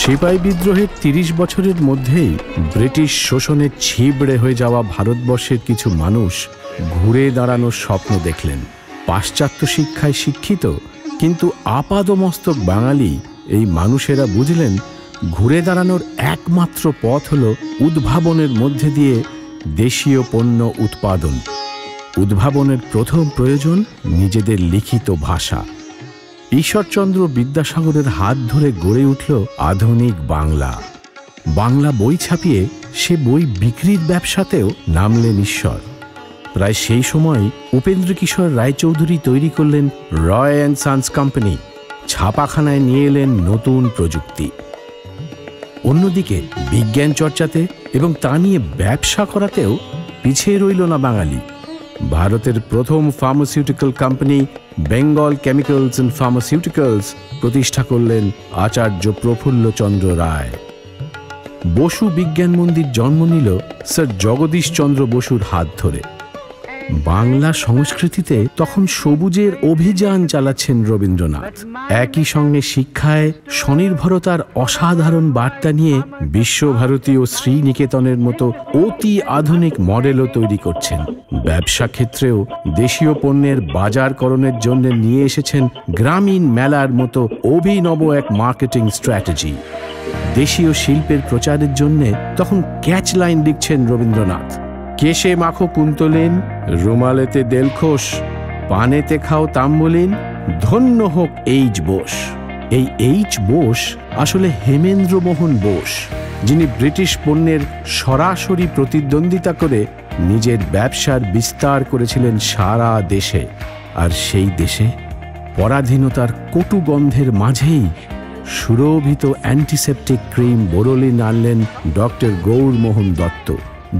সিপাহী বিদ্রোহের ৩০ বছরের মধ্যেই ব্রিটিশ শোষণে ছিবড়ে হয়ে যাওয়া ভারতবর্ষের কিছু মানুষ ঘুরে দাঁড়ানোর স্বপ্ন দেখলেন। পাশ্চাত্য শিক্ষায় শিক্ষিত কিন্তু আপাদমস্তক বাঙালি এই মানুষেরা বুঝলেন ঘুরে দাঁড়ানোর একমাত্র পথ হল উদ্ভাবনের মধ্যে দিয়ে দেশীয় পণ্য উৎপাদন। উদ্ভাবনের প্রথম প্রয়োজন নিজেদের লিখিত ভাষা। ঈশ্বরচন্দ্র বিদ্যাসাগরের হাত ধরে গড়ে উঠল আধুনিক বাংলা। বাংলা বই ছাপিয়ে সে বই বিক্রির ব্যবসাতেও নামলেন ঈশ্বর। প্রায় সেই সময় উপেন্দ্রকিশোর রায়চৌধুরী তৈরি করলেন রয় অ্যান্ড সন্স কোম্পানি। ছাপাখানায় নিয়ে এলেন নতুন প্রযুক্তি। অন্যদিকে বিজ্ঞান চর্চাতে এবং তা নিয়ে ব্যবসা করাতেও পিছিয়ে রইল না বাঙালি। ভারতের প্রথম pharmaceutical company Bengal chemicals and pharmaceuticals প্রতিষ্ঠা করলেন আচার্য প্রফুল্লচন্দ্র রায়। বসু বিজ্ঞান মন্দির জন্ম নিল স্যার জগদীশ চন্দ্র বসুর হাত ধরে। বাংলা সংস্কৃতিতে তখন সবুজের অভিযান চালাচ্ছেন রবীন্দ্রনাথ। একই সঙ্গে শিক্ষায় স্বনির্ভরতার অসাধারণ বার্তা নিয়ে বিশ্বভারতী ও শ্রীনিকেতনের মতো অতি আধুনিক মডেলও তৈরি করছেন। ব্যবসা ক্ষেত্রেও দেশীয় পণ্যের বাজারকরণের জন্য নিয়ে এসেছেন গ্রামীণ মেলার মতো অভিনব এক মার্কেটিং স্ট্র্যাটেজি। দেশীয় শিল্পের প্রচারের জন্য তখন ক্যাচ লাইন লিখছেন রবীন্দ্রনাথ। কেশে মাখো কুন্তলিন, রুমালেতে দেলখোস, পানেতে খাও তাম্বুলিন, ধন্য হোক এইচ বোস। এই এইচ বোস আসলে হেমেন্দ্র মোহন বোস, যিনি ব্রিটিশ পণ্যের সরাসরি প্রতিদ্বন্দ্বিতা করে নিজের ব্যবসার বিস্তার করেছিলেন সারা দেশে। আর সেই দেশে পরাধীনতার কটু গন্ধের মাঝেই সুরভিত অ্যান্টিসেপটিক ক্রিম বোরোলিন আনলেন ডক্টর গৌরমোহন দত্ত।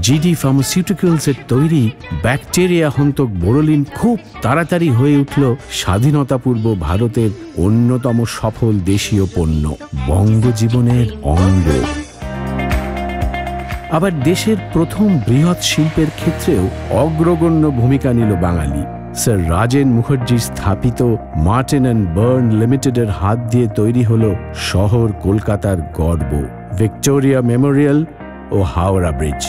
জিডি ফার্মাসিউটিক্যালসের তৈরি ব্যাকটেরিয়া হন্তক বোরোলিন খুব তাড়াতাড়ি হয়ে উঠল স্বাধীনতাপূর্ব ভারতের অন্যতম সফল দেশীয় পণ্য, বঙ্গজীবনের অঙ্গ। আবার দেশের প্রথম বৃহৎ শিল্পের ক্ষেত্রেও অগ্রগণ্য ভূমিকা নিল বাঙালি। স্যার রাজেন মুখার্জি স্থাপিত মার্টিন অ্যান্ড বার্ন লিমিটেডের হাত দিয়ে তৈরি হল শহর কলকাতার গর্ব, ভিক্টোরিয়া মেমোরিয়াল ও হাওড়া ব্রিজ।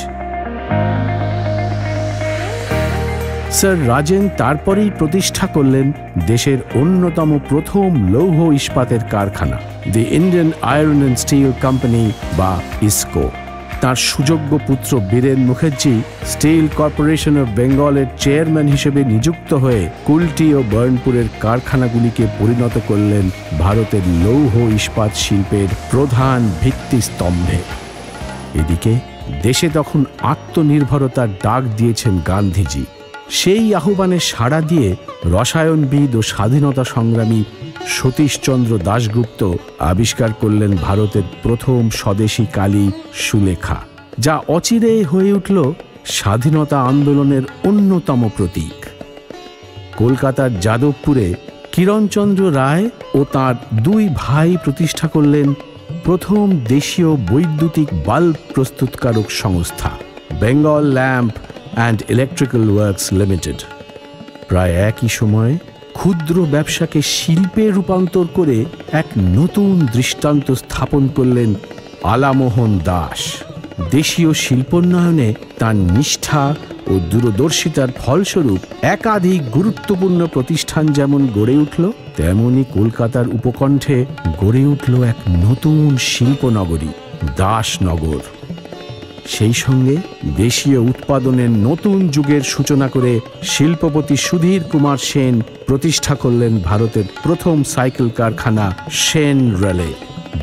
স্যার রাজেন তারপরেই প্রতিষ্ঠা করলেন দেশের অন্যতম প্রথম লৌহ ইস্পাতের কারখানা, the Indian iron and steel company বা ইসকো। তার সুযোগ্য পুত্র Biren Mukherjee steel corporation of বেঙ্গলের চেয়ারম্যান হিসেবে নিযুক্ত হয়ে কুলটি ও বার্নপুরের কারখানাগুলিকে পরিণত করলেন ভারতের লৌহ ইস্পাত শিল্পের প্রধান ভিত্তিস্তম্ভে। এদিকে দেশে তখন আত্মনির্ভরতার ডাক দিয়েছেন গান্ধীজি। সেই আহ্বানে সাড়া দিয়ে রসায়নবিদ ও স্বাধীনতা সংগ্রামী সতীশচন্দ্র দাশগুপ্ত আবিষ্কার করলেন ভারতের প্রথম স্বদেশী কালি সুলেখা, যা অচিরে হয়ে উঠল স্বাধীনতা আন্দোলনের অন্যতম প্রতীক। কলকাতার যাদবপুরে কিরণচন্দ্র রায় ও তাঁর দুই ভাই প্রতিষ্ঠা করলেন প্রথম দেশীয় বৈদ্যুতিক বাল্ব প্রস্তুতকারক সংস্থা, Bengal lamp and electrical works limited. প্রায় একই সময়ে ক্ষুদ্র ব্যবসাকে শিল্পে রূপান্তর করে এক নতুন দৃষ্টান্ত স্থাপন করলেন আলামোহন দাস। দেশীয় শিল্পোন্নয়নে তার নিষ্ঠা ও দূরদর্শিতার ফলস্বরূপ একাধিক গুরুত্বপূর্ণ প্রতিষ্ঠান যেমন গড়ে উঠল, তেমনি কলকাতার উপকণ্ঠে গড়ে উঠল এক নতুন শিল্পনগরী, দাসনগর। সেই সঙ্গে দেশীয় উৎপাদনের নতুন যুগের সূচনা করে শিল্পপতি সুধীর কুমার সেন প্রতিষ্ঠা করলেন ভারতের প্রথম সাইকেল কারখানা সেন রেলে।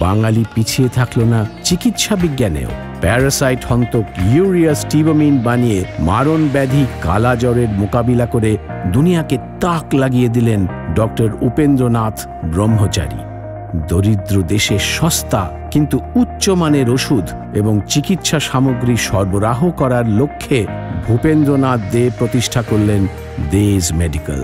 বাঙালি পিছিয়ে থাকল না চিকিৎসা বিজ্ঞানেও। প্যারাসাইট হন্তক ইউরিয়া স্টিবোমিন বানিয়ে মারণ ব্যাধি কালাজ্বরের মোকাবিলা করে দুনিয়াকে তাক লাগিয়ে দিলেন ডক্টর উপেন্দ্রনাথ ব্রহ্মচারী। দরিদ্র দেশে সস্তা কিন্তু উচ্চমানের ওষুধ এবং চিকিৎসা সামগ্রী সরবরাহ করার লক্ষ্যে ভূপেন্দ্রনাথ দে প্রতিষ্ঠা করলেন দেজ মেডিকেল।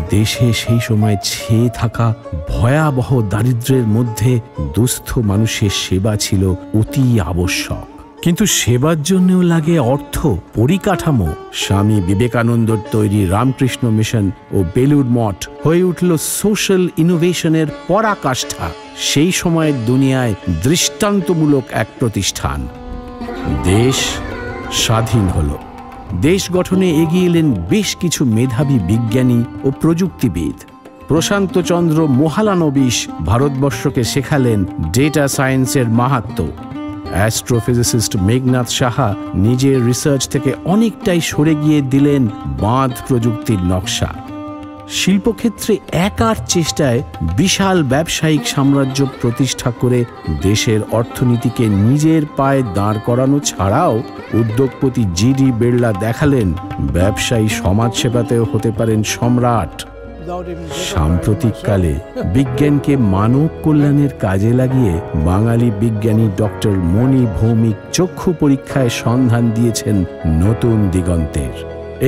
দেশে সেই সময় ছেয়ে থাকা ভয়াবহ দারিদ্র্যের মধ্যে দুস্থ মানুষের সেবা ছিল অতি আবশ্যক। কিন্তু সেবার জন্যও লাগে অর্থ, পরিকাঠামো। স্বামী বিবেকানন্দর তৈরি রামকৃষ্ণ মিশন ও বেলুড় মঠ হয়ে উঠল সোশ্যাল ইনোভেশনের পরাকাষ্ঠা। সেই সময়ের দুনিয়ায় দৃষ্টান্তমূলক এক প্রতিষ্ঠান। দেশ স্বাধীন হল। দেশ গঠনে এগিয়ে এলেন বেশ কিছু মেধাবী বিজ্ঞানী ও প্রযুক্তিবিদ। প্রশান্তচন্দ্র মহালানবিশ ভারতবর্ষকে শেখালেন ডেটা সায়েন্সের মাহাত্ম্য। অ্যাস্ট্রোফিজিসিস্ট মেঘনাথ সাহা নিজের রিসার্চ থেকে অনেকটাই সরে গিয়ে দিলেন বাঁধ প্রযুক্তির নকশা। শিল্পক্ষেত্রে একার চেষ্টায় বিশাল ব্যবসায়িক সাম্রাজ্য প্রতিষ্ঠা করে দেশের অর্থনীতিকে নিজের পায়ে দাঁড় করানো ছাড়াও উদ্যোগপতি জিডি বিড়লা দেখালেন ব্যবসায়ী সমাজসেবাতেও হতে পারেন সম্রাট। সাম্প্রতিককালে বিজ্ঞানকে মানব কল্যাণের কাজে লাগিয়ে বাঙালি বিজ্ঞানী ডক্টর মণি ভৌমিক চক্ষু পরীক্ষায় সন্ধান দিয়েছেন নতুন দিগন্তের।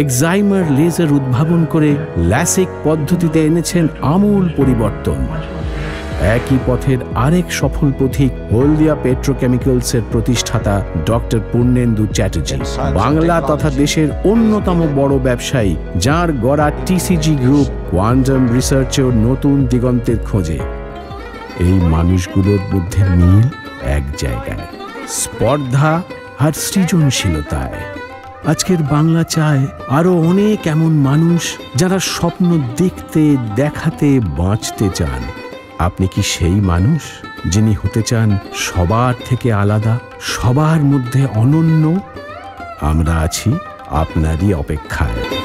এক্সাইমার লেজার উদ্ভাবন করে ল্যাসিক পদ্ধতিতে এনেছেন আমূল পরিবর্তন। একই পথের আরেক সফল পথিক হলদিয়া পেট্রোকেমিক্যালসের প্রতিষ্ঠাতা ডক্টর পূর্ণেন্দু চ্যাটার্জি, বাংলা তথা দেশের অন্যতম বড় ব্যবসায়ী, যার গড়া টিসিজি গ্রুপ কোয়ান্টাম রিসার্চেও নতুন দিগন্তের খোঁজে। এই মানুষগুলোর মধ্যে মিল এক জায়গায়, স্পর্ধা আর সৃজনশীলতায়। আজকের বাংলা চায় আরো অনেক এমন মানুষ যারা স্বপ্ন দেখতে, দেখাতে, বাঁচতে চান। আপনি কি সেই মানুষ যিনি হতে চান সবার থেকে আলাদা, সবার মধ্যে অনন্য? আমরা আছি আপনারই অপেক্ষায়।